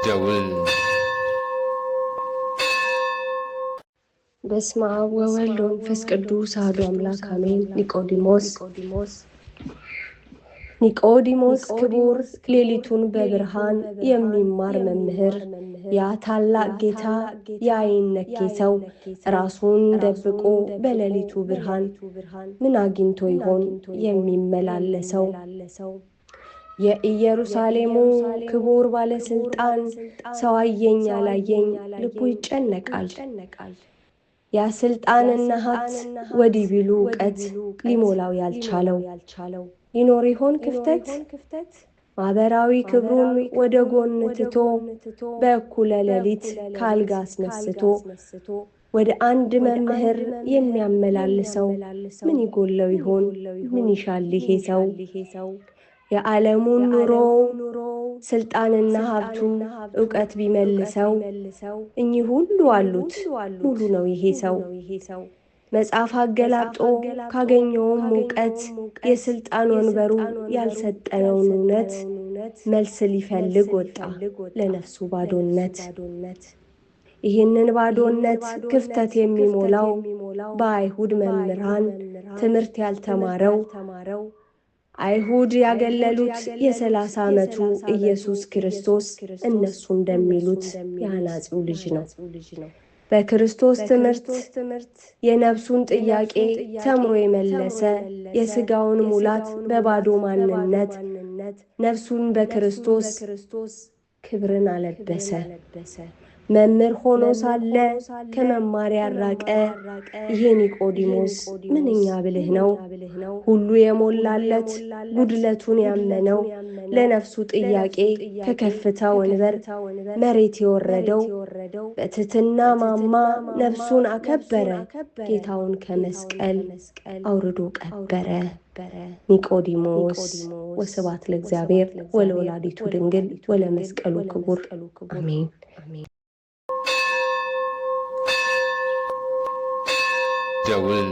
ደውል በስመ አብ ወወልድ ወመንፈስ ቅዱስ አሐዱ አምላክ አሜን። ኒቆዲሞስ ክቡር ሌሊቱን በብርሃን የሚማር መምህር፣ ያ ታላቅ ጌታ የአይነኬ ሰው ራሱን ደብቆ በሌሊቱ ብርሃን ምን አግኝቶ ይሆን የሚመላለሰው? የኢየሩሳሌሙ ክቡር ባለስልጣን ሰው አየኝ አላየኝ ልቡ ይጨነቃል። ያ ስልጣንና ሀብት ወዲህ ቢሉ እውቀት ሊሞላው ያልቻለው ይኖር ይሆን ክፍተት? ማህበራዊ ክብሩን ወደ ጎን ትቶ በእኩለ ሌሊት ካልጋ አስነስቶ ወደ አንድ መምህር የሚያመላልሰው ምን ይጎለው ይሆን? ምን ይሻል ይሄ ሰው? የዓለሙን ኑሮ ስልጣንና ሀብቱ ዕውቀት ቢመልሰው እኚህ ሁሉ አሉት ሙሉ ነው ይሄ ሰው። መጽሐፍ አገላብጦ ካገኘውም ዕውቀት የስልጣን ወንበሩ ያልሰጠነውን እውነት መልስ ሊፈልግ ወጣ ለነፍሱ ባዶነት። ይህንን ባዶነት ክፍተት የሚሞላው በአይሁድ መምህራን ትምህርት ያልተማረው አይሁድ ያገለሉት የ30 ዓመቱ ኢየሱስ ክርስቶስ እነሱ እንደሚሉት የአናጺው ልጅ ነው። በክርስቶስ ትምህርት የነፍሱን ጥያቄ ተምሮ የመለሰ የሥጋውን ሙላት በባዶ ማንነት ነፍሱን በክርስቶስ ክብርን አለበሰ። መምህር ሆኖ ሳለ ከመማር ያራቀ ይሄ ኒቆዲሞስ ምንኛ ብልህ ነው! ሁሉ የሞላለት ጉድለቱን ያመነው ለነፍሱ ጥያቄ ከከፍታ ወንበር መሬት የወረደው በትሕትና ማማ ነፍሱን አከበረ፣ ጌታውን ከመስቀል አውርዶ ቀበረ። ኒቆዲሞስ። ወስብሐት ለእግዚአብሔር ወለወላዲቱ ድንግል ወለመስቀሉ ክቡር አሜን። ደውል